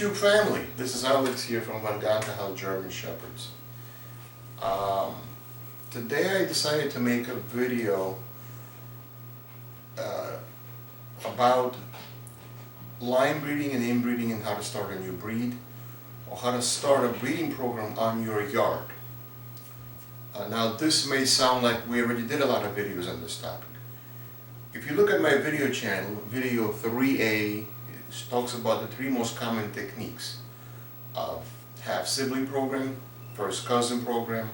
YouTube family, this is Alex here from Gonta, Haus German Shepherds. Today I decided to make a video about line breeding and inbreeding and how to start a new breed, or how to start a breeding program on your yard. Now this may sound like we already did a lot of videos on this topic. If you look at my video channel, video 3A, it talks about the 3 most common techniques of half sibling program, first cousin program,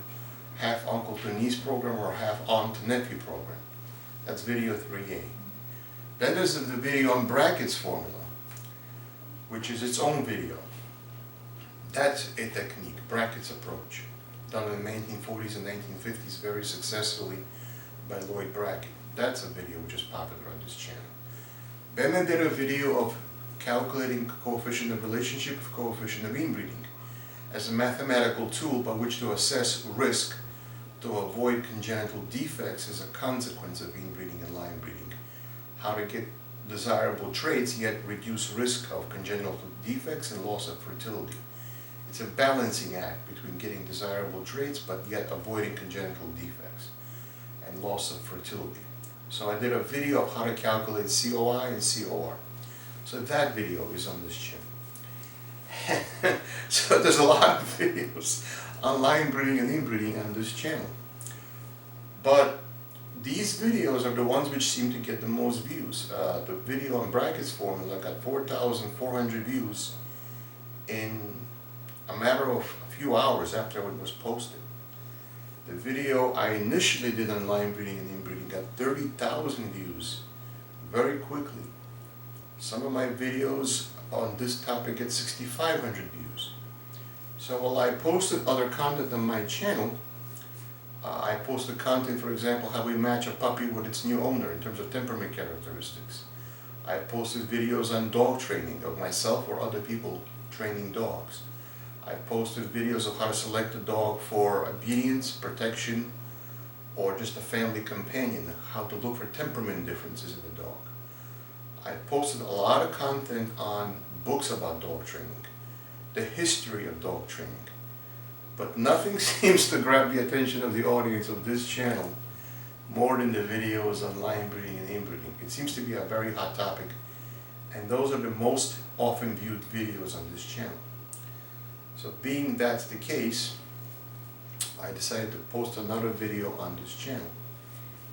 half uncle to niece program, or half aunt to nephew program. That's video 3A. Then there's the video on brackets formula, which is its own video. That's a technique, brackets approach, done in the 1940s and 1950s very successfully by Lloyd Brackett. That's a video which is popular on this channel. Then I did a video of calculating coefficient of relationship of coefficient of inbreeding as a mathematical tool by which to assess risk to avoid congenital defects as a consequence of inbreeding and line breeding. How to get desirable traits yet reduce risk of congenital defects and loss of fertility. It's a balancing act between getting desirable traits but yet avoiding congenital defects and loss of fertility. So I did a video of how to calculate COI and COR. So that video is on this channel. So there's a lot of videos on line breeding and inbreeding on this channel. But these videos are the ones which seem to get the most views. The video on brackets formula got 4,400 views in a matter of a few hours after it was posted. The video I initially did on line breeding and inbreeding got 30,000 views very quickly. Some of my videos on this topic get 6,500 views. So while I posted other content on my channel, I posted content, for example, how we match a puppy with its new owner in terms of temperament characteristics. I posted videos on dog training of myself or other people training dogs. I posted videos of how to select a dog for obedience, protection, or just a family companion, how to look for temperament differences in the dog. I posted a lot of content on books about dog training, the history of dog training, but nothing seems to grab the attention of the audience of this channel more than the videos on line breeding and inbreeding. It seems to be a very hot topic, and those are the most often viewed videos on this channel. So being that's the case, I decided to post another video on this channel.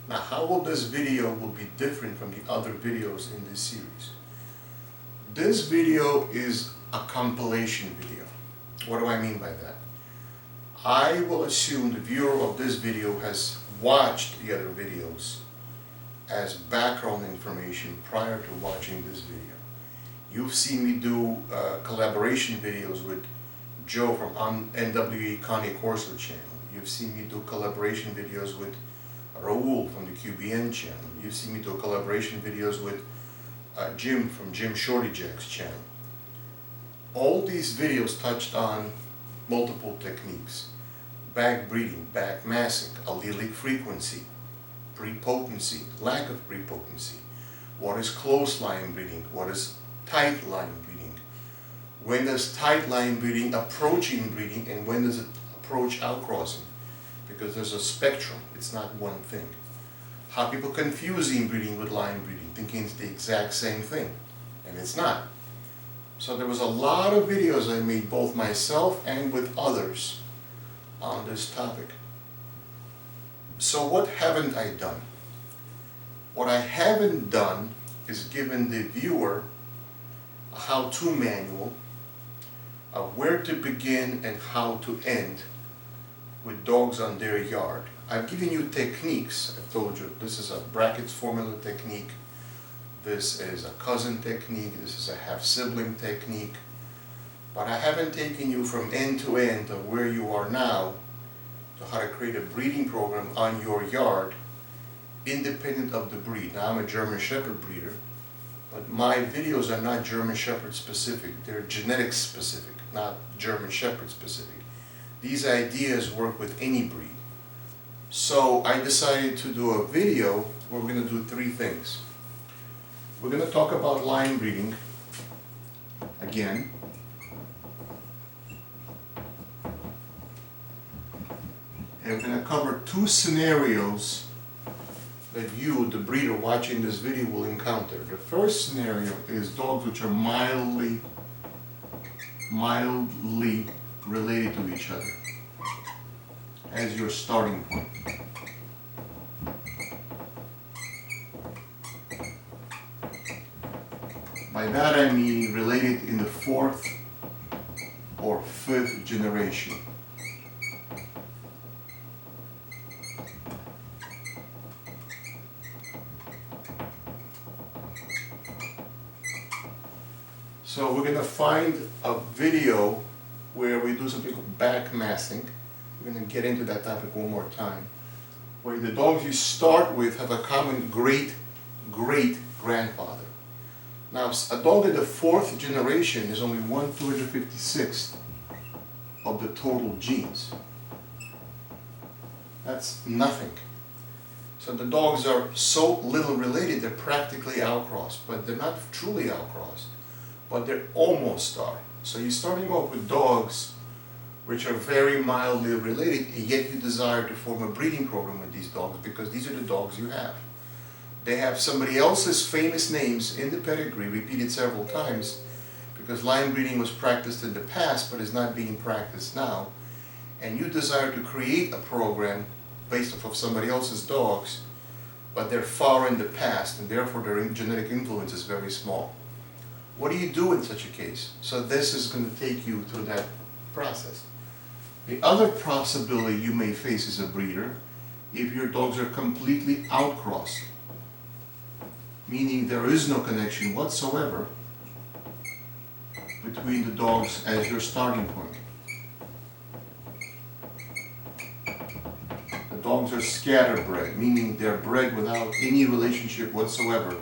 Now, how will this video be different from the other videos in this series? This video is a compilation video. What do I mean by that? I will assume the viewer of this video has watched the other videos as background information prior to watching this video. You've seen me do collaboration videos with Joe from NWE Connie Corso channel. You've seen me do collaboration videos with Raul from the QBN channel. You've seen me do collaboration videos with Jim from Jim Shorty Jack's channel. All these videos touched on multiple techniques: back breeding, back massing, allelic frequency, pre-potency, lack of pre-potency, what is close line breeding, what is tight line breeding, when does tight line breeding approach inbreeding, and when does it approach outcrossing, because there's a spectrum, it's not one thing. How people confuse inbreeding with line breeding, thinking it's the exact same thing, and it's not. So there was a lot of videos I made, both myself and with others, on this topic. So what haven't I done? What I haven't done is given the viewer a how-to manual of where to begin and how to end with dogs on their yard. I've given you techniques. I've told you this is a brackets formula technique, this is a cousin technique, this is a half-sibling technique, but I haven't taken you from end to end of where you are now to how to create a breeding program on your yard independent of the breed. Now, I'm a German Shepherd breeder, but my videos are not German Shepherd specific, they're genetics specific, not German Shepherd specific. These ideas work with any breed. So I decided to do a video where we're going to do 3 things. We're going to talk about line breeding again. I'm going to cover two scenarios that you, the breeder watching this video, will encounter. The first scenario is dogs which are mildly related to each other as your starting point. By that I mean related in the fourth or fifth generation. So we're going to find a video where we do something called backmassing. We're going to get into that topic one more time. Where the dogs you start with have a common great-great-grandfather. Now, a dog in the fourth generation is only 1/256th of the total genes. That's nothing. So the dogs are so little related, they're practically outcrossed, but they're not truly outcrossed, but they almost are. So you're starting off with dogs which are very mildly related, and yet you desire to form a breeding program with these dogs because these are the dogs you have. They have somebody else's famous names in the pedigree, repeated several times, because line breeding was practiced in the past but is not being practiced now. And you desire to create a program based off of somebody else's dogs, but they're far in the past, and therefore their genetic influence is very small. What do you do in such a case? So this is going to take you through that process. The other possibility you may face as a breeder, if your dogs are completely outcrossed, meaning there is no connection whatsoever between the dogs as your starting point. The dogs are scatterbred, meaning they're bred without any relationship whatsoever.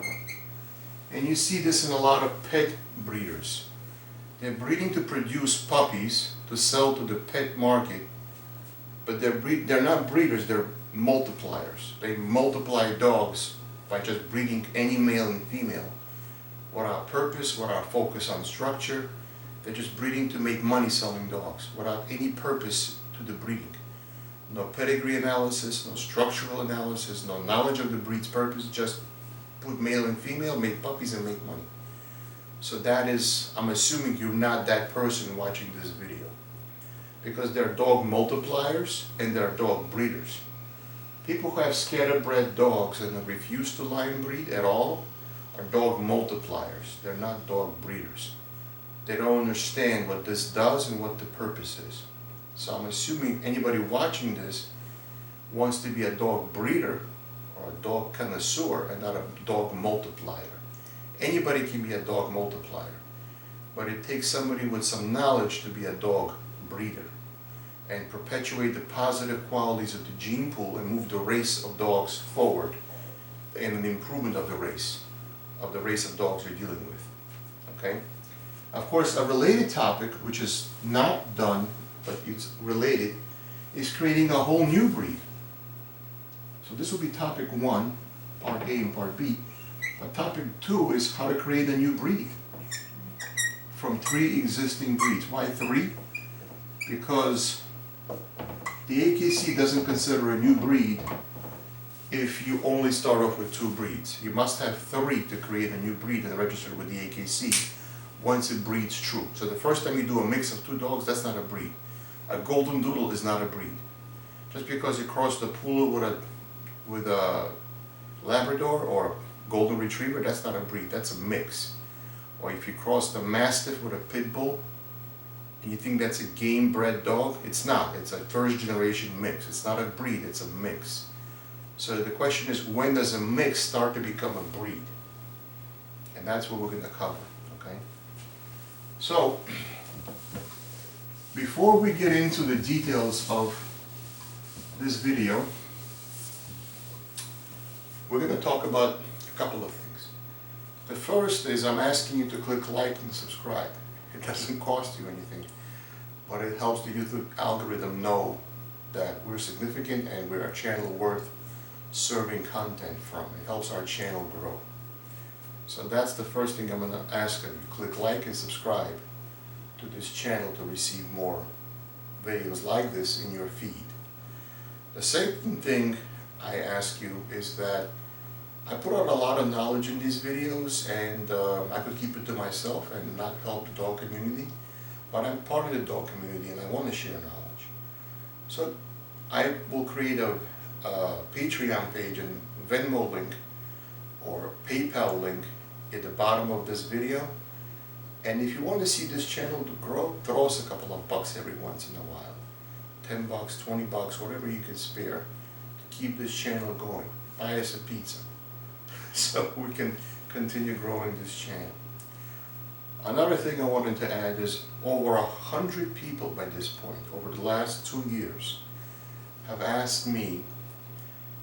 And you see this in a lot of pet breeders. They're breeding to produce puppies to sell to the pet market, but they're not breeders, they're multipliers. They multiply dogs by just breeding any male and female without purpose, without focus on structure. They're just breeding to make money selling dogs without any purpose to the breeding. No pedigree analysis, no structural analysis, no knowledge of the breed's purpose, just put male and female, make puppies and make money. So that is, I'm assuming you're not that person watching this video, because there are dog multipliers and there are dog breeders. People who have scatterbred dogs and refuse to line breed at all are dog multipliers. They're not dog breeders. They don't understand what this does and what the purpose is. So I'm assuming anybody watching this wants to be a dog breeder or a dog connoisseur and not a dog multiplier. Anybody can be a dog multiplier, but it takes somebody with some knowledge to be a dog breeder and perpetuate the positive qualities of the gene pool and move the race of dogs forward in an improvement of the race of dogs you're dealing with. Okay? Of course, a related topic, which is not done, but it's related, is creating a whole new breed. So this will be topic 1, part A and part B. But topic 2 is how to create a new breed from 3 existing breeds. Why 3? Because the AKC doesn't consider a new breed if you only start off with 2 breeds. You must have 3 to create a new breed and register with the AKC once it breeds true. So the first time you do a mix of 2 dogs, that's not a breed. A golden doodle is not a breed. Just because you cross the poodle with a Labrador or a golden retriever, that's not a breed, that's a mix. Or if you cross the Mastiff with a pit bull, and you think that's a game-bred dog, it's not. It's a first-generation mix. It's not a breed, it's a mix. So the question is, when does a mix start to become a breed? And that's what we're going to cover, okay? So, before we get into the details of this video, we're going to talk about a couple of things. The first is I'm asking you to click like and subscribe. It doesn't cost you anything, but it helps the YouTube algorithm know that we're significant and we're a channel worth serving content from. It helps our channel grow. So that's the first thing I'm going to ask of you. Click like and subscribe to this channel to receive more videos like this in your feed. The second thing I ask you is that I put out a lot of knowledge in these videos, and I could keep it to myself and not help the dog community, but I'm part of the dog community and I want to share knowledge. So I will create a Patreon page and Venmo link or PayPal link at the bottom of this video. And if you want to see this channel to grow, throw us a couple of bucks every once in a while. 10 bucks, 20 bucks, whatever you can spare to keep this channel going. Buy us a pizza so we can continue growing this channel. Another thing I wanted to add is over 100 people by this point, over the last 2 years, have asked me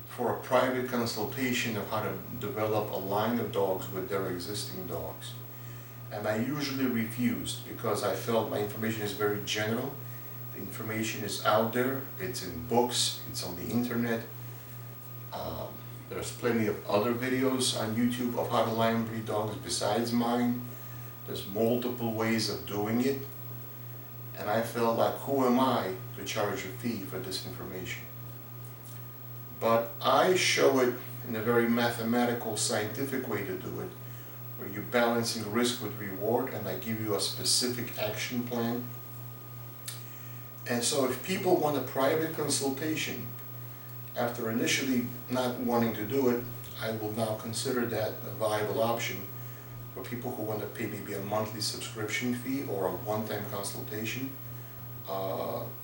for a private consultation of how to develop a line of dogs with their existing dogs. And I usually refused because I felt my information is very general. The information is out there, it's in books, it's on the internet. There's plenty of other videos on YouTube of how to line breed dogs besides mine. There's multiple ways of doing it. And I felt like, who am I to charge a fee for this information? But I show it in a very mathematical, scientific way to do it, where you're balancing risk with reward, and I give you a specific action plan. And so if people want a private consultation, after initially not wanting to do it, I will now consider that a viable option for people who want to pay maybe a monthly subscription fee or a one-time consultation.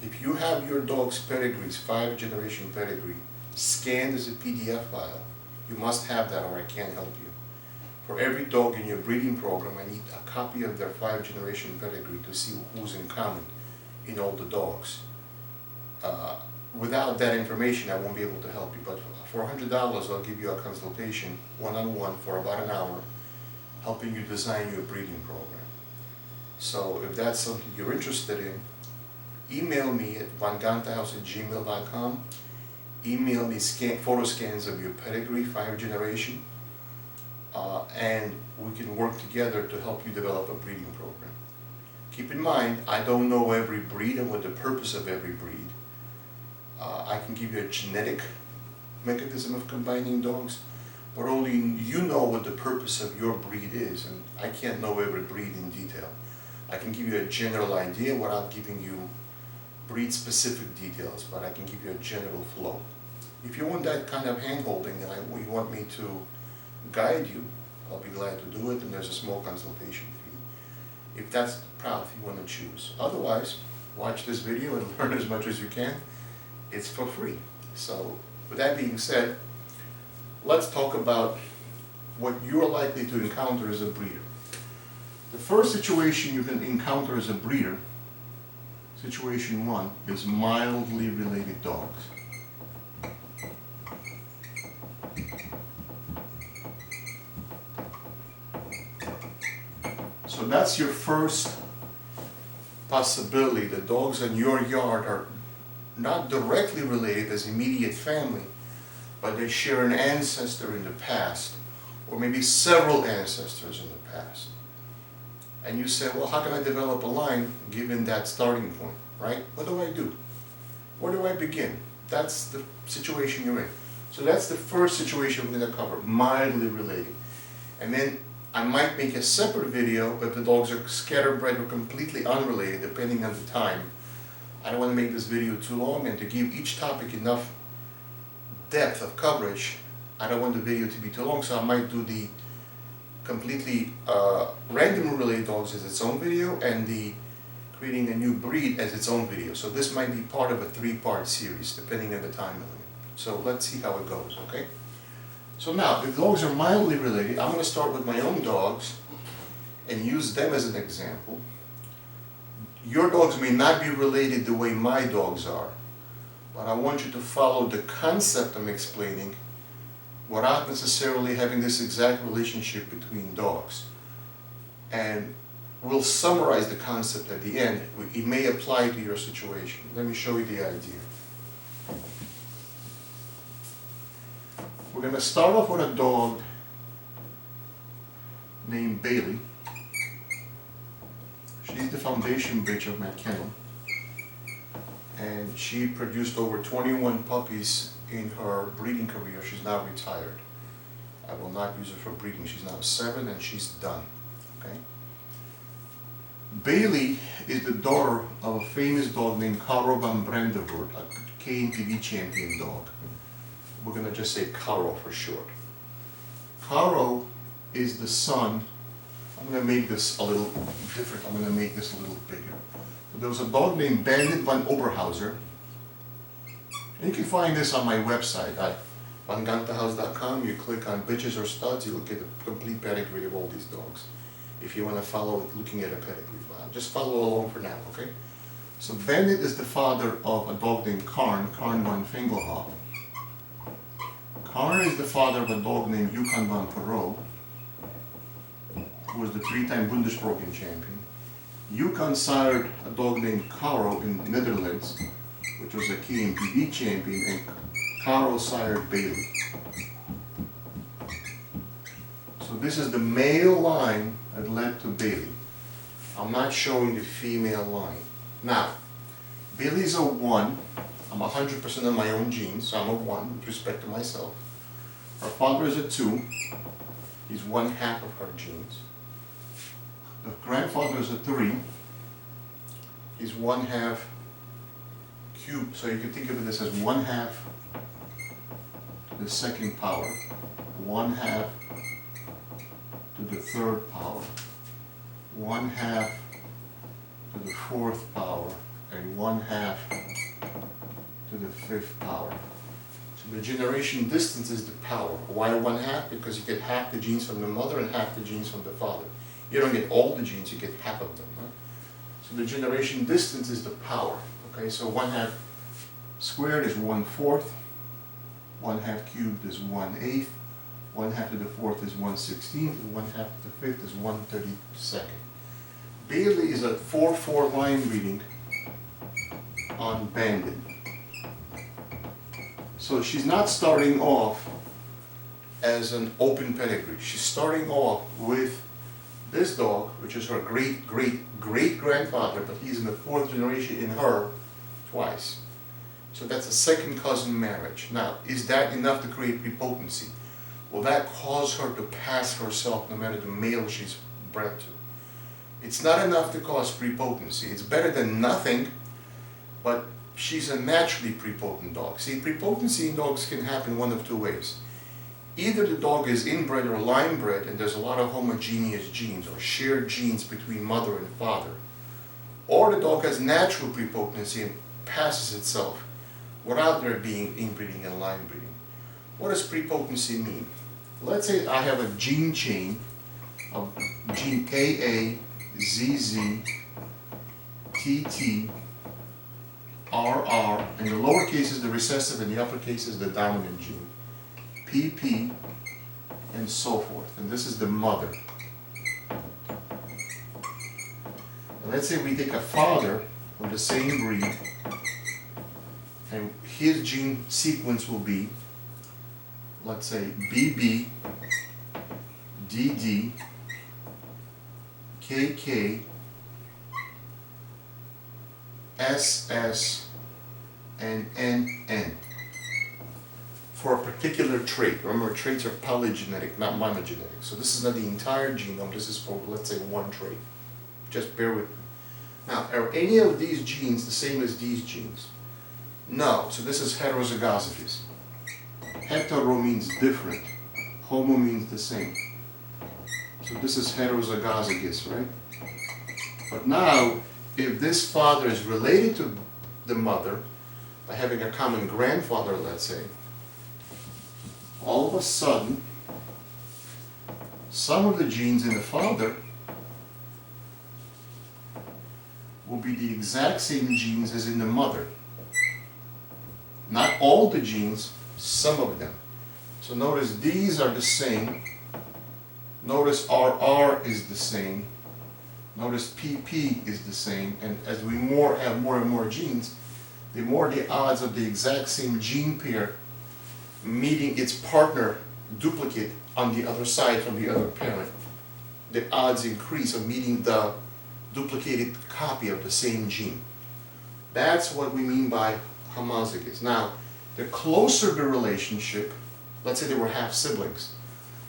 If you have your dog's pedigrees, 5-generation pedigree, scanned as a PDF file, you must have that or I can't help you. For every dog in your breeding program, I need a copy of their 5-generation pedigree to see who's in common in all the dogs. Without that information, I won't be able to help you, but for $100, I'll give you a consultation, one-on-one, for about an hour, helping you design your breeding program. So if that's something you're interested in, email me at vongontahaus@gmail.com. Email me photo scans of your pedigree, 5-generation, and we can work together to help you develop a breeding program. Keep in mind, I don't know every breed and what the purpose of every breed. I can give you a genetic mechanism of combining dogs, but only you know what the purpose of your breed is, and I can't know every breed in detail. I can give you a general idea without giving you breed-specific details, but I can give you a general flow. If you want that kind of hand-holding and you want me to guide you, I'll be glad to do it, and there's a small consultation fee, if that's the path you want to choose. Otherwise, watch this video and learn as much as you can. It's for free. So, with that being said, let's talk about what you're likely to encounter as a breeder. The first situation you can encounter as a breeder, situation 1, is mildly related dogs. So that's your first possibility. The dogs in your yard are not directly related as immediate family, but they share an ancestor in the past, or maybe several ancestors in the past. And you say, well, how can I develop a line given that starting point, right? What do I do? Where do I begin? That's the situation you're in. So that's the first situation we're going to cover, mildly related. And then I might make a separate video if the dogs are scatterbrained or completely unrelated, depending on the time. I don't want to make this video too long, and to give each topic enough depth of coverage, I don't want the video to be too long, so I might do the completely randomly related dogs as its own video, and the creating a new breed as its own video. So this might be part of a 3-part series, depending on the time limit. So let's see how it goes, okay? So now, if dogs are mildly related, I'm going to start with my own dogs and use them as an example. Your dogs may not be related the way my dogs are, but I want you to follow the concept I'm explaining without necessarily having this exact relationship between dogs. And we'll summarize the concept at the end. It may apply to your situation. Let me show you the idea. We're going to start off with a dog named Bailey. She's the foundation bitch of my kennel. and she produced over 21 puppies in her breeding career. She's now retired. I will not use her for breeding. She's now 7 and she's done. Okay. Bailey is the daughter of a famous dog named Caro van Brandenburg, a KNPV champion dog. We're going to just say Caro for short. Caro is the son. I'm going to make this a little different. I'm going to make this a little bigger. There was a dog named Bandit van Oberhauser. And you can find this on my website at vangantahouse.com. You click on bitches or studs, you'll get a complete pedigree of all these dogs. If you want to follow it, looking at a pedigree file. Just follow along for now, okay? So Bandit is the father of a dog named Karn van Fingelhoff. Karn is the father of a dog named Yukon van Perot, who was the 3-time Bundesprogen champion. Yukon sired a dog named Caro in the Netherlands, which was a KNPV champion, and Caro sired Bailey. So this is the male line that led to Bailey. I'm not showing the female line. Now, Bailey's a 1. I'm 100% on my own genes, so I'm a 1 with respect to myself. Her father is a 2. He's 1/2 of her genes. The grandfather is a 3. He's 1/2 cubed, so you can think of it as 1/2 to the 2nd power, 1/2 to the 3rd power, 1/2 to the 4th power, and 1/2 to the 5th power. So the generation distance is the power. Why 1/2? Because you get half the genes from the mother and half the genes from the father. You don't get all the genes, you get half of them. Right? So the generation distance is the power. Okay, so 1/2 squared is 1/4, 1/2 cubed is 1/8, 1/2 to the 4th is 1/16, and 1/2 to the 5th is 1/32. Bailey is a 4/4 line breeding on Bandit. So she's not starting off as an open pedigree. She's starting off with this dog, which is her great-great-great-grandfather, but he's in the 4th generation in her twice. So that's a second cousin marriage. Now, is that enough to create pre-potency? Will that cause her to pass herself no matter the male she's bred to? It's not enough to cause pre-potency. It's better than nothing, but she's a naturally pre-potent dog. See, pre-potency in dogs can happen one of 2 ways. Either the dog is inbred or line bred and there's a lot of homogeneous genes or shared genes between mother and father, or the dog has natural pre-potency and passes itself without there being inbreeding and line breeding. What does pre-potency mean? Let's say I have a gene chain of gene KA, ZZ, TT, RR, and the lowercase is the recessive and the uppercase is the dominant gene, PP, and so forth. And this is the mother. And let's say we take a father of the same breed, and his gene sequence will be, let's say, BB, DD, KK, SS, and NN for a particular trait. Remember, traits are polygenetic, not monogenetic. So this is not the entire genome, this is for, let's say, 1 trait. Just bear with me. Now, are any of these genes the same as these genes? No. So this is heterozygosity. Hetero means different. Homo means the same. So this is heterozygosity, right? But now, if this father is related to the mother by having a common grandfather, let's say, all of a sudden, some of the genes in the father will be the exact same genes as in the mother. Not all the genes, some of them. So notice these are the same. Notice RR is the same. Notice PP is the same. And as we have more and more genes, the more the odds of the exact same gene pair meeting its partner duplicate on the other side from the other parent, the odds increase of meeting the duplicated copy of the same gene. That's what we mean by homozygous. Now, the closer the relationship, let's say they were half siblings,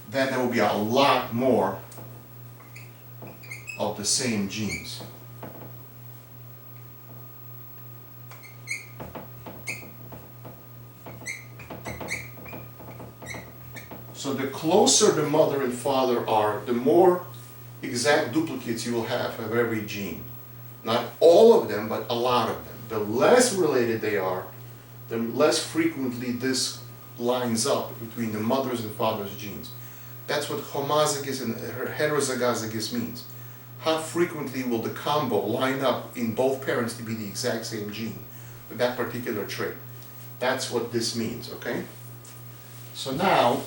then there will be a lot more of the same genes. So the closer the mother and father are, the more exact duplicates you will have of every gene. Not all of them, but a lot of them. The less related they are, the less frequently this lines up between the mother's and father's genes. That's what homozygous and heterozygous means. How frequently will the combo line up in both parents to be the exact same gene with that particular trait? That's what this means, okay? So now,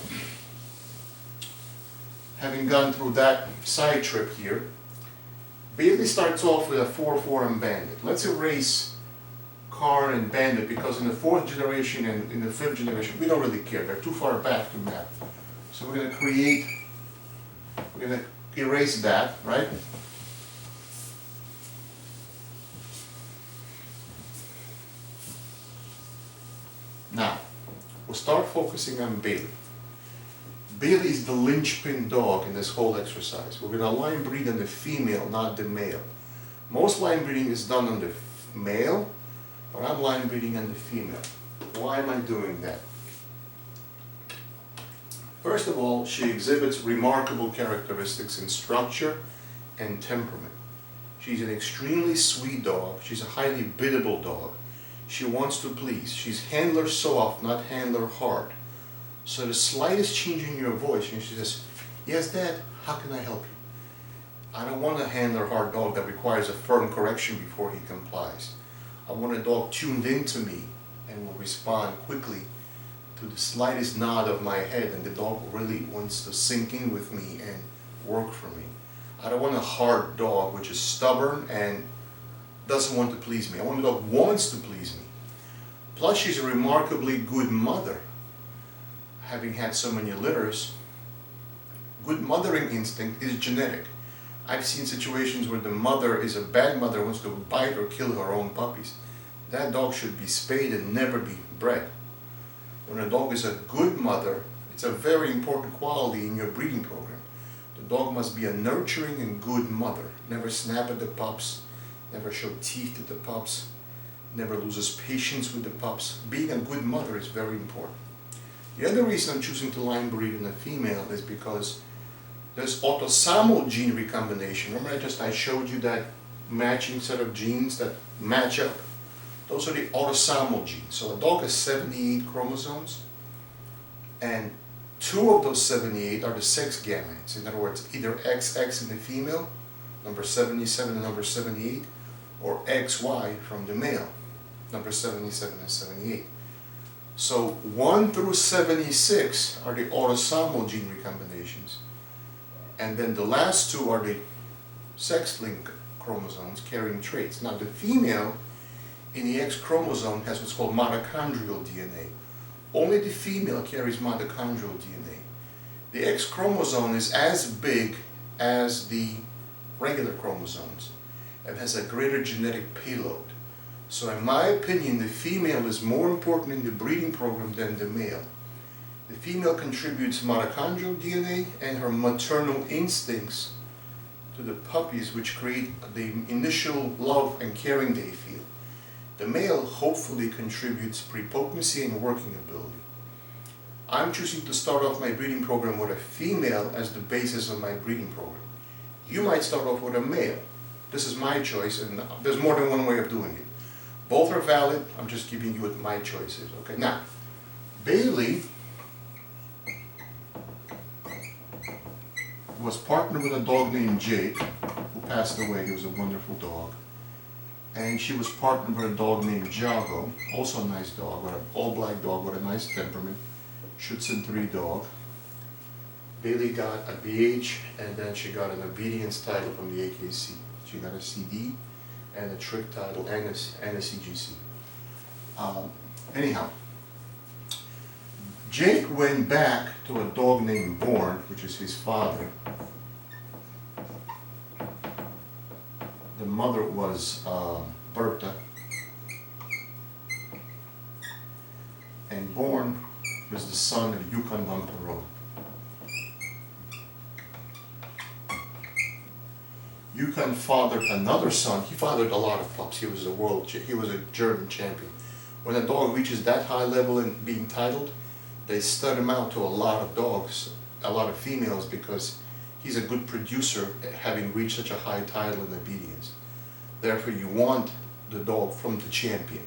having gone through that side trip here, Bailey starts off with a 4-4 and Bandit. Let's erase Karn and Bandit because in the 4th generation and in the 5th generation, we don't really care. They're too far back to map. So we're going to erase that, right? Now, we'll start focusing on Bailey. Bailey is the linchpin dog in this whole exercise. We're going to line breed on the female, not the male. Most line breeding is done on the male, but I'm line breeding on the female. Why am I doing that? First of all, she exhibits remarkable characteristics in structure and temperament. She's an extremely sweet dog. She's a highly biddable dog. She wants to please. She's handler soft, not handler hard. So the slightest change in your voice, and she says, "Yes, Dad, how can I help you?" I don't want a handler hard dog that requires a firm correction before he complies. I want a dog tuned into me and will respond quickly to the slightest nod of my head, and the dog really wants to sink in with me and work for me. I don't want a hard dog which is stubborn and doesn't want to please me. I want a dog who wants to please me. Plus, she's a remarkably good mother. Having had so many litters, good mothering instinct is genetic. I've seen situations where the mother is a bad mother, wants to bite or kill her own puppies. That dog should be spayed and never be bred. When a dog is a good mother, it's a very important quality in your breeding program. The dog must be a nurturing and good mother. Never snap at the pups, never show teeth to the pups, never loses patience with the pups. Being a good mother is very important. The other reason I'm choosing to line breed in a female is because there's autosomal gene recombination. Remember I showed you that matching set of genes that match up? Those are the autosomal genes. So a dog has 78 chromosomes, and 2 of those 78 are the sex gametes. In other words, either XX in the female, number 77 and number 78, or XY from the male, number 77 and 78. So 1 through 76 are the autosomal gene recombinations. And then the last 2 are the sex-linked chromosomes carrying traits. Now the female in the X chromosome has what's called mitochondrial DNA. Only the female carries mitochondrial DNA. The X chromosome is as big as the regular chromosomes and has a greater genetic payload. So in my opinion, the female is more important in the breeding program than the male. The female contributes mitochondrial DNA and her maternal instincts to the puppies, which create the initial love and caring they feel. The male hopefully contributes pre-potency and working ability. I'm choosing to start off my breeding program with a female as the basis of my breeding program. You might start off with a male. This is my choice, and there's more than one way of doing it. Both are valid. I'm just giving you what my choice is. Okay. Now, Bailey was partnered with a dog named Jake, who passed away. He was a wonderful dog. And she was partnered with a dog named Jago, also a nice dog, an all-black dog with a nice temperament, Schutzen 3 dog. Bailey got a BH, and then she got an obedience title from the AKC. She got a CD and a trick title and a CGC. Anyhow, Jake went back to a dog named Born, which is his father. The mother was Bertha, and Born was the son of Yukon Vampiro. Yukon fathered another son. He fathered a lot of pups. He was a German champion. When a dog reaches that high level in being titled, they stud him out to a lot of dogs, a lot of females, because he's a good producer having reached such a high title in obedience. Therefore, you want the dog from the champion.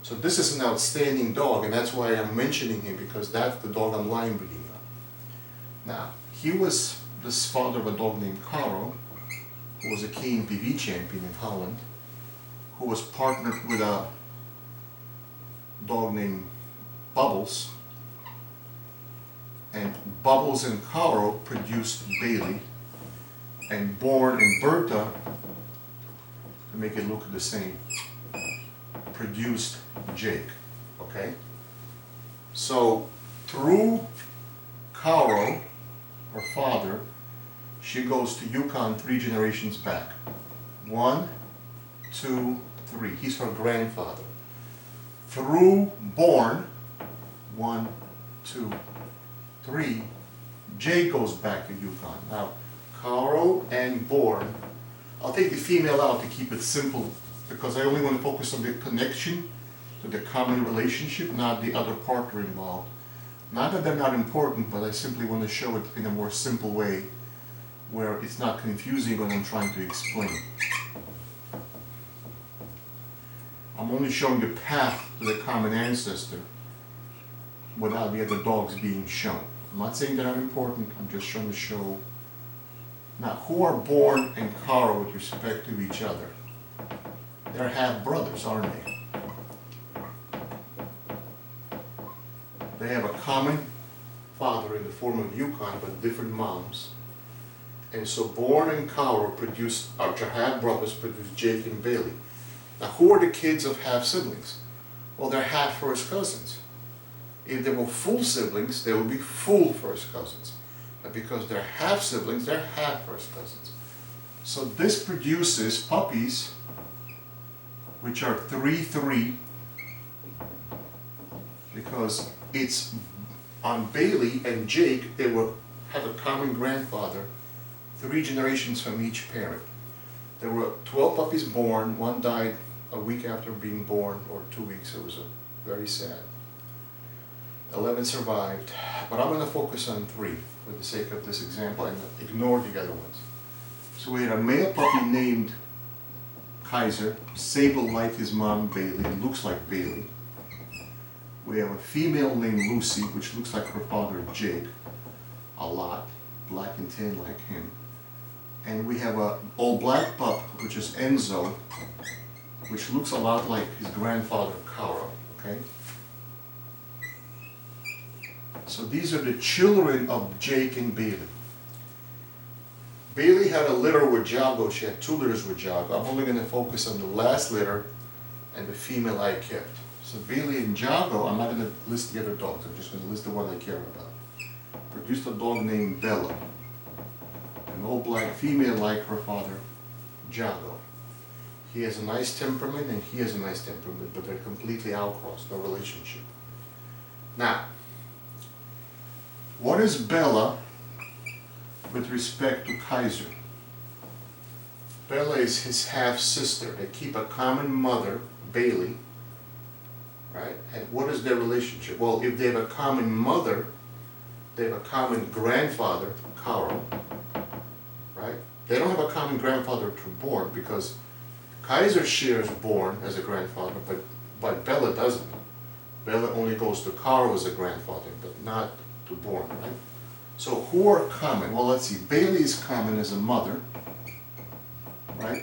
So this is an outstanding dog, and that's why I'm mentioning him, because that's the dog I'm line breeding on. Now, he was the father of a dog named Caro, who was a KNPV champion in Holland, who was partnered with a dog named Bubbles, and Bubbles and Caro produced Bailey, and Born and Bertha, to make it look the same, produced Jake, okay? So through Caro, her father, she goes to Yukon 3 generations back. 1, 2, 3. He's her grandfather. Through Born, 1, 2, 3, Jake goes back to Yukon. Now, Caro and Born, I'll take the female out to keep it simple, because I only want to focus on the connection to the common relationship, not the other partner involved. Not that they're not important, but I simply want to show it in a more simple way where it's not confusing when I'm trying to explain. I'm only showing the path to the common ancestor without the other dogs being shown. I'm not saying they're not important, I'm just trying to show. Now, who are Born and Caro with respect to each other? They're half brothers, aren't they? They have a common father in the form of Yukon, but different moms. And so Born and Caro produced, our half brothers produced Jake and Bailey. Now, who are the kids of half siblings? Well, they're half first cousins. If they were full siblings, they would be full first cousins. But because they're half siblings, they're half first cousins. So this produces puppies, which are 3-3, because it's on Bailey and Jake, they will have a common grandfather, 3 generations from each parent. There were 12 puppies born. 1 died a week after being born, or 2 weeks. It was very sad. 11 survived, but I'm going to focus on 3 for the sake of this example and ignore the other ones. So we had a male puppy named Kaiser, sable like his mom Bailey, looks like Bailey. We have a female named Lucy, which looks like her father Jake a lot, black and tan like him. And we have a all black pup, which is Enzo, which looks a lot like his grandfather Caro, okay? So these are the children of Jake and Bailey. Bailey had a litter with Jago. She had 2 litters with Jago. I'm only going to focus on the last litter and the female I kept. So Bailey and Jago, I'm not going to list the other dogs. I'm just going to list the one I care about. Produced a dog named Bella. An old black female like her father, Jago. He has a nice temperament and he has a nice temperament, but they're completely outcrossed, no relationship. Now, what is Bella with respect to Kaiser? Bella is his half-sister. They keep a common mother, Bailey, right? And what is their relationship? Well, if they have a common mother, they have a common grandfather, Caro, right? They don't have a common grandfather to Born, because Kaiser shares Born as a grandfather, but Bella doesn't. Bella only goes to Caro as a grandfather, but not to Born, right? So who are common? Well, let's see. Bailey is common as a mother, right?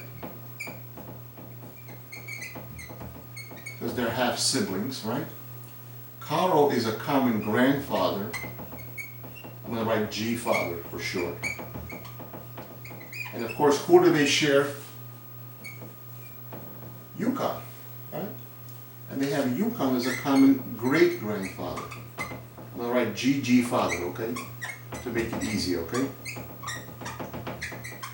Because they're half siblings, right? Caro is a common grandfather. I'm going to write G father for short. And of course, who do they share? Yukon, right? And they have Yukon as a common great grandfather. I'm going to write GG father, okay? To make it easy, okay?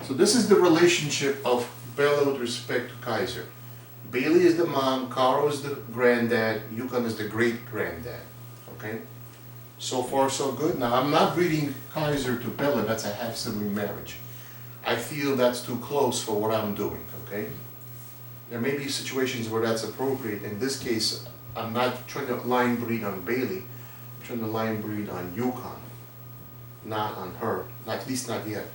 So this is the relationship of Bella with respect to Kaiser. Bailey is the mom, Caro is the granddad, Yukon is the great granddad. okay? So far so good. Now I'm not breeding Kaiser to Bella, that's a half-sibling marriage. I feel that's too close for what I'm doing, okay? There may be situations where that's appropriate. In this case, I'm not trying to line breed on Bailey, I'm trying to line breed on Yukon, not on her, at least not yet.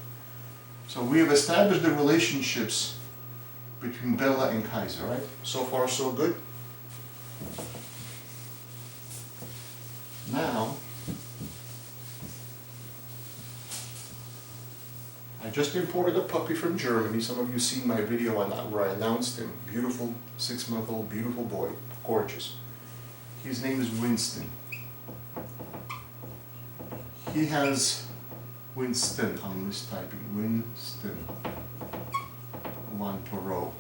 So we have established the relationships between Bella and Kaiser, right? So far so good. Now, I just imported a puppy from Germany. Some of you seen my video on that where I announced him. Beautiful, 6-month-old, beautiful boy, gorgeous. His name is Winston. He has Winston, I'm mistyping, Winston, 1 per row.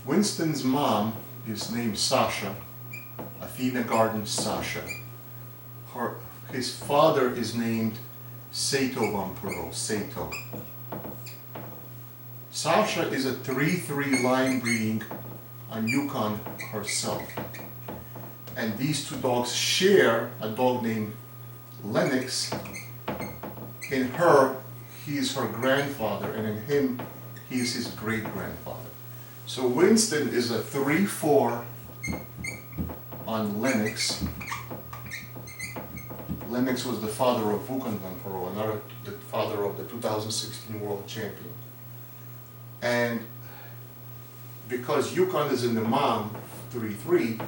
Winston's mom is named Sasha, Athena Garden Sasha. His father is named Sato Vampiro, Sato. Sasha is a 3-3 line breeding on Yukon herself. And these two dogs share a dog named Lennox. In her, he is her grandfather, and in him, he is his great-grandfather. So Winston is a 3-4 on Lennox. Lennox was the father of Vukan Vampiro, another the father of the 2016 world champion. And because Yukon is in the mom, 3-3,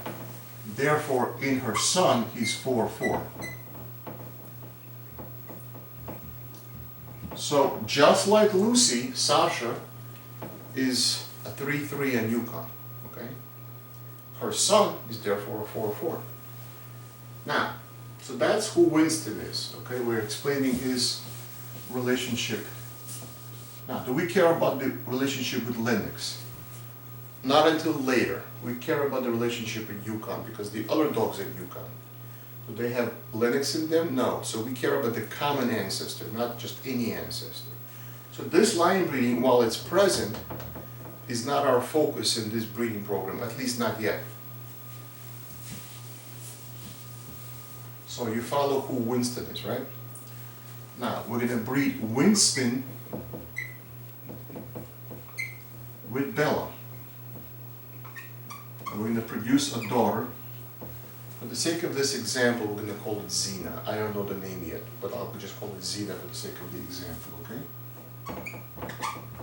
therefore in her son, he's 4-4. So just like Lucy, Sasha is a 3-3 on Yukon, okay? Her son is therefore a 4-4. Now, so that's who Winston is, okay? We're explaining his relationship. Now, do we care about the relationship with Lennox? Not until later. We care about the relationship with Yukon because the other dogs in Yukon, do they have Lennox in them? No. So we care about the common ancestor, not just any ancestor. So this line breeding, while it's present, is not our focus in this breeding program, at least not yet. So you follow who Winston is, right? Now, we're going to breed Winston with Bella. And we're going to produce a daughter. For the sake of this example, we're going to call it Xena. I don't know the name yet, but I'll just call it Xena for the sake of the example, okay?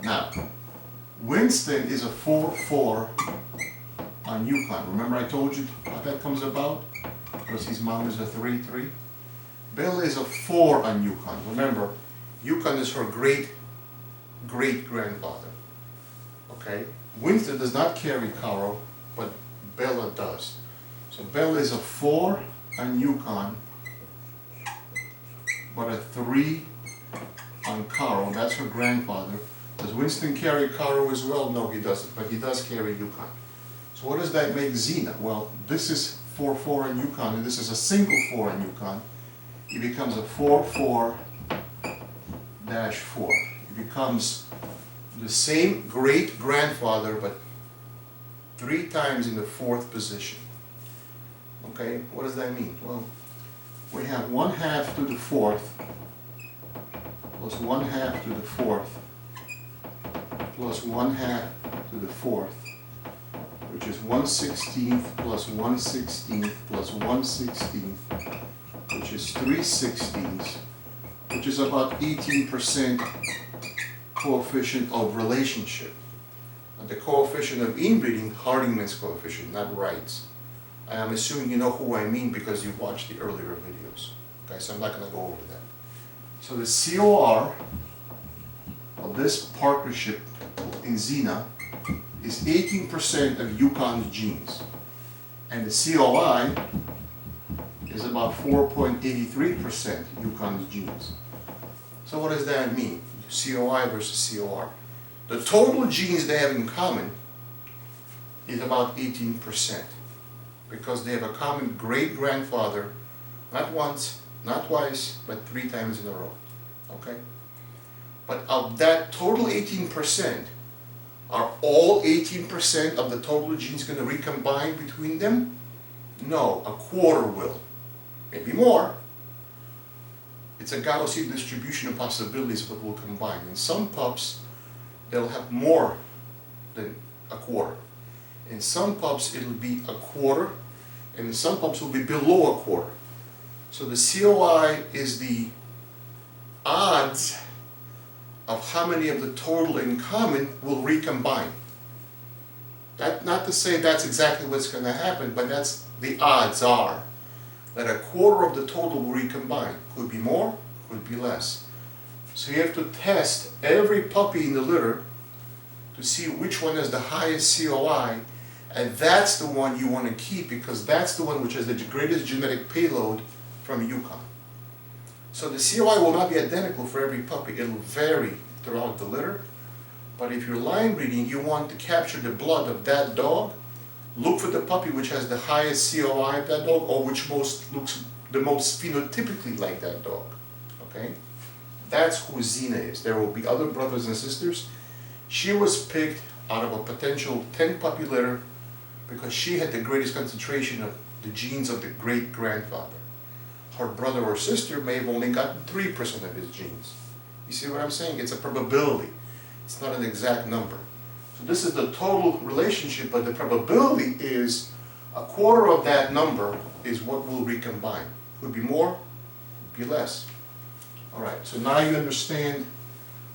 Now, Winston is a 4-4 on Yukon. Remember I told you how that comes about? Because his mom is a 3-3. Bella is a 4 on Yukon. Remember, Yukon is her great-grandfather. Okay? Winston does not carry Caro, but Bella does. So Bella is a 4 on Yukon, but a 3 on Caro. That's her grandfather. Does Winston carry Caro as well? No, he doesn't, but he does carry Yukon. So what does that make Xena? Well, this is 4-4 on Yukon, and this is a single 4 on Yukon. It becomes a 4-4-4. It becomes the same great-grandfather, but 3 times in the 4th position. Okay, what does that mean? Well, we have 1/2 to the 4th, plus 1/2 to the 4th, plus 1/2 to the 4th, which is 1/16 plus 1/16 plus 1/16, which is 3/16, which is about 18% coefficient of relationship. And the coefficient of inbreeding, Hardyman's coefficient, not Wright's. I'm assuming you know who I mean because you watched the earlier videos. Okay, so I'm not going to go over that. So the COR of this partnership in Xena is 18% of Yukon's genes. And the COI is about 4.83% Yukon's genes. So what does that mean? COI versus COR. The total genes they have in common is about 18%. Because they have a common great-grandfather, not once, not twice, but 3 times in a row. Okay? But of that total 18%, are all 18% of the total genes going to recombine between them? No, a quarter will. Maybe more. It's a Gaussian distribution of possibilities of what will combine. In some pups, they'll have more than a quarter. In some pups, it'll be a quarter, and in some pups, it will be below a quarter. So the COI is the odds of how many of the total in common will recombine. That, not to say that's exactly what's going to happen, but that's the odds are that a quarter of the total will recombine. Could be more, could be less. So you have to test every puppy in the litter to see which one has the highest COI, and that's the one you want to keep because that's the one which has the greatest genetic payload from Yukon. So the COI will not be identical for every puppy. It'll vary throughout the litter. But if you're line breeding, you want to capture the blood of that dog. Look for the puppy which has the highest COI of that dog, or which looks the most phenotypically like that dog. Okay? That's who Xena is. There will be other brothers and sisters. She was picked out of a potential 10 puppy litter because she had the greatest concentration of the genes of the great-grandfather. Her brother or sister may have only gotten 3% of his genes. You see what I'm saying? It's a probability. It's not an exact number. So this is the total relationship, but the probability is a quarter of that number is what will recombine. Could be more, could be less. All right, so now you understand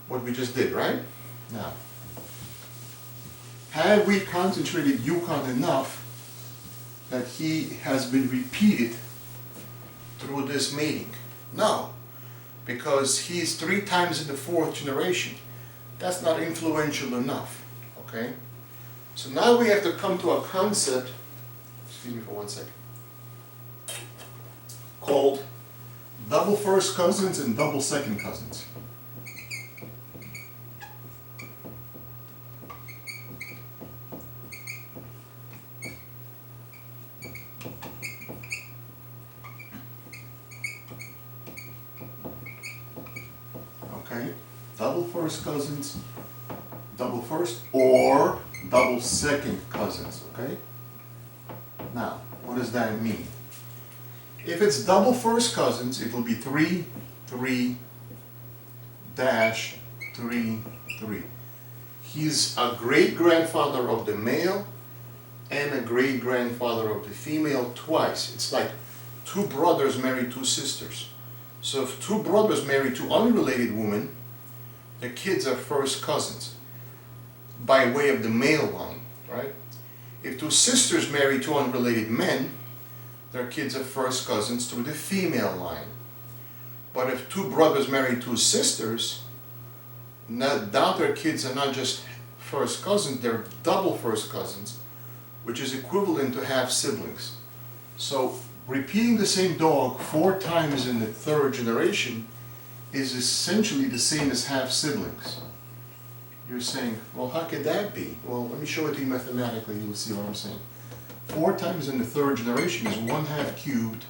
what we just did, right? Now, have we concentrated Yukon enough that he has been repeated through this mating? No, because he's 3 times in the 4th generation. That's not influential enough, okay? So now we have to come to a concept, excuse me for 1 second, called double first cousins and double second cousins. Okay, double first cousins, double first or double second cousins, okay? Now, what does that mean? If it's double first cousins, it will be 3, 3, dash, 3, 3. He's a great-grandfather of the male and a great-grandfather of the female twice. It's like 2 brothers marry 2 sisters. So if 2 brothers marry 2 unrelated women, the kids are first cousins by way of the male line, right? If 2 sisters marry 2 unrelated men, their kids are first cousins through the female line. But if 2 brothers marry 2 sisters, now their kids are not just first cousins, they're double first cousins, which is equivalent to half siblings. So repeating the same dog 4 times in the 3rd generation is essentially the same as half siblings. You're saying, well, how could that be? Well, let me show it to you mathematically, you'll see what I'm saying. 4 times in the 3rd generation is 1/2 cubed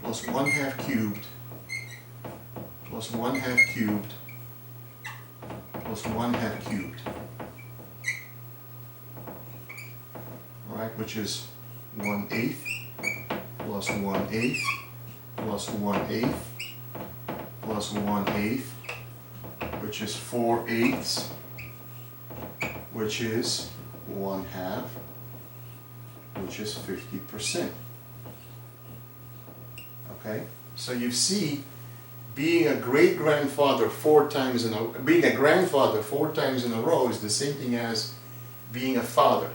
plus 1/2 cubed plus 1/2 cubed plus 1/2 cubed. Alright, which is 1/8 plus 1/8 plus 1/8 plus 1/8, which is 4/8, which is 1/2, which is 50%. Okay, so you see, being a great-grandfather 4 times in a being a grandfather 4 times in a row is the same thing as being a father.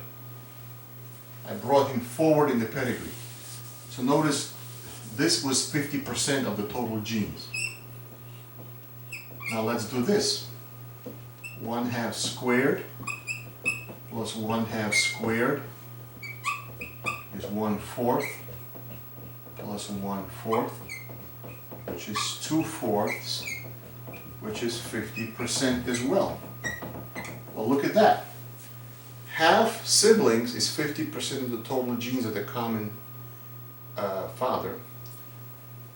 I brought him forward in the pedigree. So notice this was 50% of the total genes. Now let's do this. 1/2 squared plus 1/2 squared is 1/4 plus 1/4, which is 2/4, which is 50% as well. Well, look at that. Half siblings is 50% of the total genes of the common father.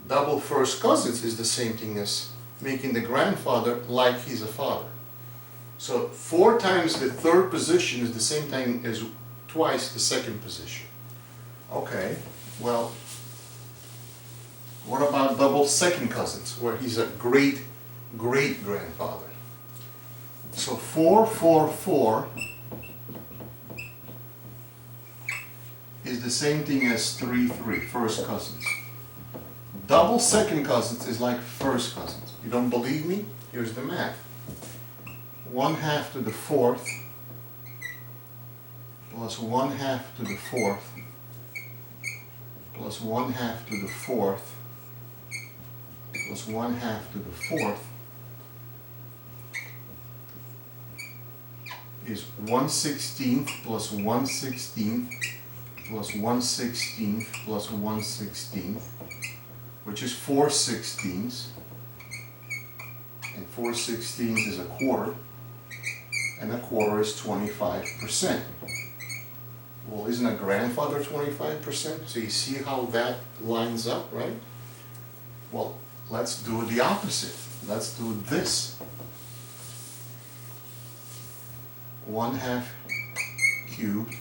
Double first cousins is the same thing as making the grandfather like he's a father. So 4 times the 3rd position is the same thing as twice the 2nd position. Okay, well, what about double second cousins, where he's a great-great-grandfather? So 4, 4, 4 is the same thing as 3, 3, first cousins. Double second cousins is like first cousins. You don't believe me? Here's the math. 1/2 to the 4th plus 1/2 to the 4th plus 1/2 to the 4th plus 1/2 to the 4th is 1/16 plus 1/16 plus 1/16 plus 1/16, which is 4/16, and 4/16 is a quarter, and a quarter is 25%. Well, isn't a grandfather 25%? So you see how that lines up, right? Well, let's do the opposite. Let's do this. 1/2 cubed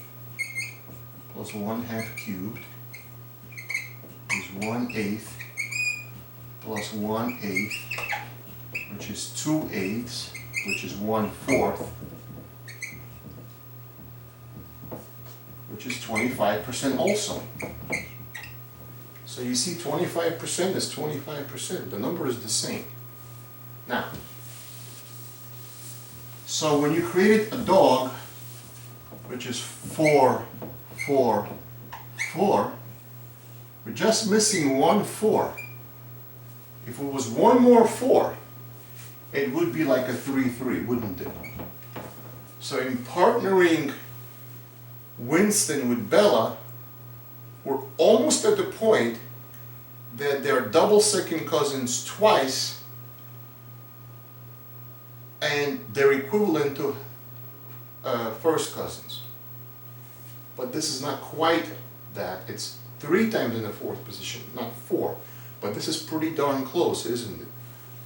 plus 1/2 cubed is 1/8 plus 1/8, which is 2/8, which is 1/4, which is 25% also. So you see 25% is 25%. The number is the same. Now, so when you created a dog, which is 4, 4, 4, we're just missing 1 4. If it was one more 4, it would be like a 3, 3, wouldn't it? So in partnering Winston with Bella, we're almost at the point that they're double second cousins twice, and they're equivalent to first cousins. But this is not quite that. It's 3 times in the 4th position, not 4. But this is pretty darn close, isn't it?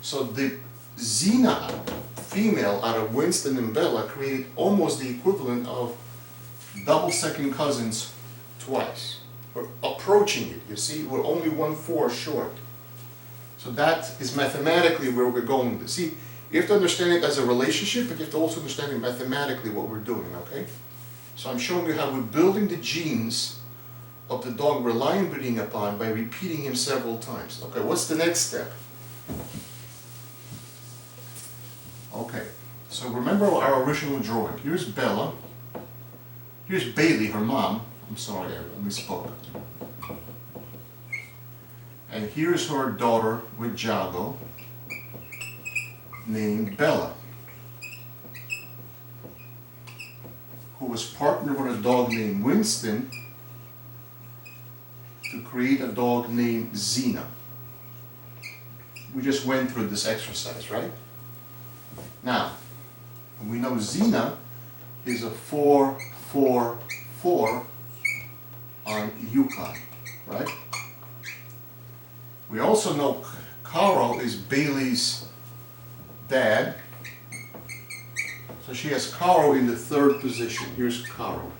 So the Xena female out of Winston and Bella created almost the equivalent of double second cousins twice. We're approaching it, you see, we're only 1 4 short. So that is mathematically where we're going to see. You have to understand it as a relationship, but you have to also understand it mathematically what we're doing, okay? So I'm showing you how we're building the genes of the dog we're line breeding upon by repeating him several times. Okay, what's the next step? Okay, so remember our original drawing. Here's Bella. Here's Bailey, her mom. I'm sorry, I misspoke. And here's her daughter with Jago, named Bella, who was partnered with a dog named Winston to create a dog named Xena. We just went through this exercise, right? Now, we know Xena is a 4, 4, 4 on Yukon, right? We also know Caro is Bailey's dad. So she has Caro in the 3rd position. Here's Caro.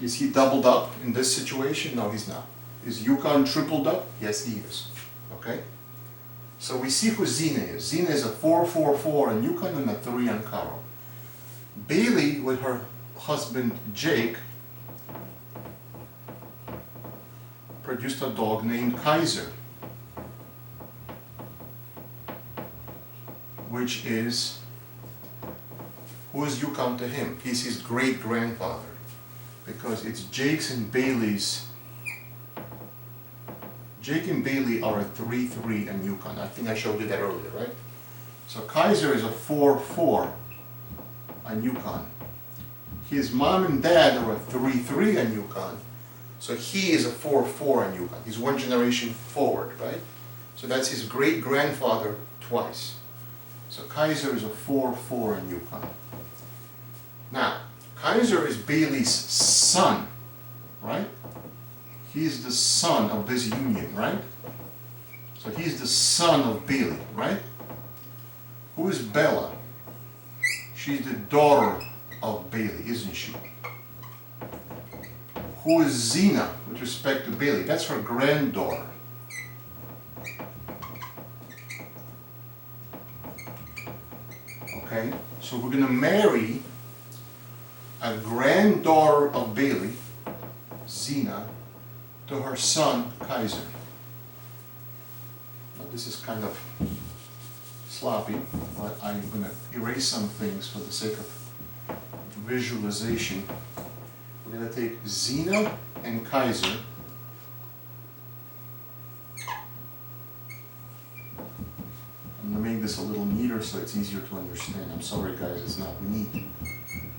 Is he doubled up in this situation? No, he's not. Is Yukon tripled up? Yes, he is. Okay? So we see who Xena is. Xena is a 4, 4, 4 on Yukon and a 3 on Caro. Bailey, with her husband Jake, produced a dog named Kaiser, which is, who is Yukon to him? He's his great-grandfather, because it's Jake's and Bailey's. Jake and Bailey are a 3, 3 on Yukon. I think I showed you that earlier, right? So Kaiser is a 4, 4 on Yukon. His mom and dad are a 3, 3 on Yukon. So he is a 4, 4 on Yukon. He's 1 generation forward, right? So that's his great-grandfather twice. So Kaiser is a 4, 4 on Yukon. Now, Kaiser is Bailey's son, right? He's the son of this union, right? So he's the son of Bailey, right? Who is Bella? She's the daughter of Bailey, isn't she? who is Xena with respect to Bailey? That's her granddaughter. Okay, so we're going to marry a granddaughter of Bailey, Xena, to her son, Kaiser. Now this is kind of sloppy, but I'm going to erase some things for the sake of visualization. We're going to take Xena and Kaiser. I'm going to make this a little neater so it's easier to understand. I'm sorry guys, it's not neat,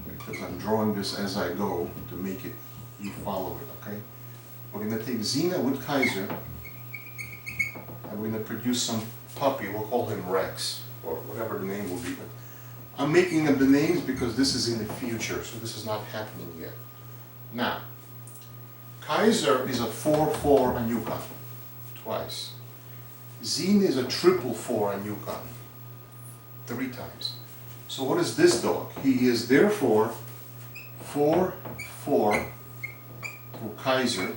because I'm drawing this as I go to make it, you follow it, okay? We're going to take Xena with Kaiser, and we're going to produce some puppy. We'll call him Rex, or whatever the name will be. But I'm making up the names because this is in the future, so this is not happening yet. Now, Kaiser is a 4-4 on Yukon, twice. Xena is a 4-4 on Yukon, 3 times. So what is this dog? He is therefore 4-4 to Kaiser,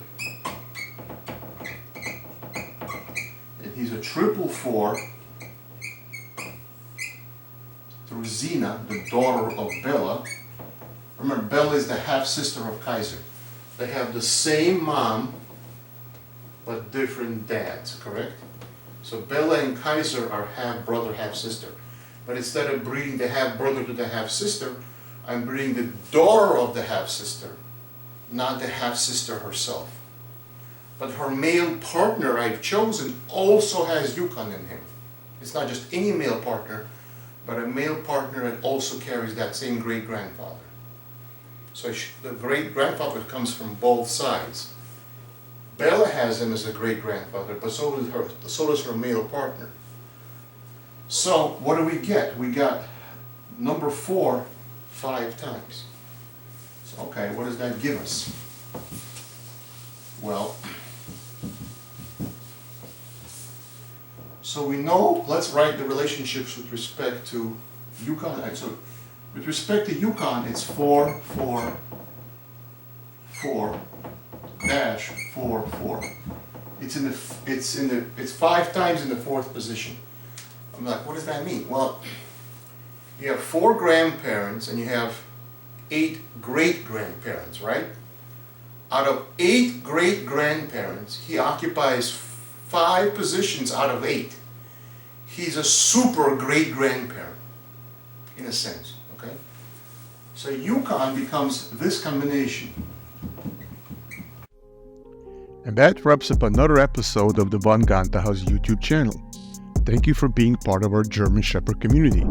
and he's a 4-4 through Xena, the daughter of Bella. Remember, Bella is the half-sister of Kaiser. They have the same mom, but different dads, correct? So Bella and Kaiser are half-brother, half-sister. But instead of breeding the half-brother to the half-sister, I'm breeding the daughter of the half-sister, not the half-sister herself. But her male partner I've chosen also has Yukon in him. It's not just any male partner, but a male partner that also carries that same great-grandfather. So the great-grandfather comes from both sides. Bella has him as a great-grandfather, but so does her male partner. So what do we get? We got number 4 5 times. So okay, what does that give us? Well, so we know, let's write the relationships with respect to Yukon. So with respect to Yukon, it's 4 4 4 dash 4 4. It's 5 times in the 4th position. I'm like, what does that mean? Well, you have 4 grandparents and you have 8 great-grandparents, right? Out of 8 great-grandparents, he occupies 5 positions out of 8. He's a super great-grandparent, in a sense, okay? So Yukon becomes this combination. And that wraps up another episode of the Von Gonta Haus YouTube channel. Thank you for being part of our German Shepherd community.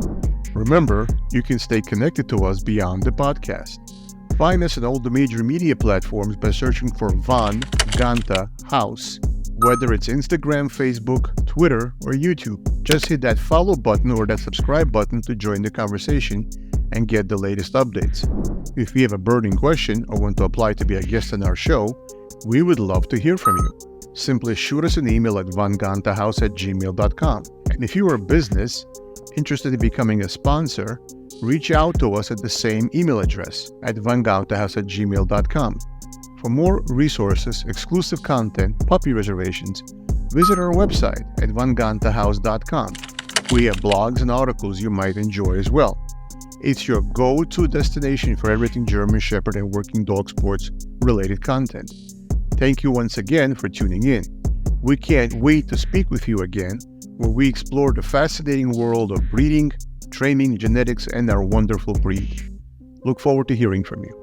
Remember, you can stay connected to us beyond the podcast. Find us on all the major media platforms by searching for Von Gonta Haus, whether it's Instagram, Facebook, Twitter, or YouTube. Just hit that follow button or that subscribe button to join the conversation and get the latest updates. If you have a burning question or want to apply to be a guest on our show, we would love to hear from you. Simply shoot us an email at vongontahaus@gmail.com. And if you are a business interested in becoming a sponsor, reach out to us at the same email address at vongontahaus@gmail.com. For more resources, exclusive content, puppy reservations, visit our website at vongontahaus.com. We have blogs and articles you might enjoy as well. It's your go-to destination for everything German Shepherd and working dog sports related content. Thank you once again for tuning in. We can't wait to speak with you again, where we explore the fascinating world of breeding, training, genetics, and our wonderful breed. Look forward to hearing from you.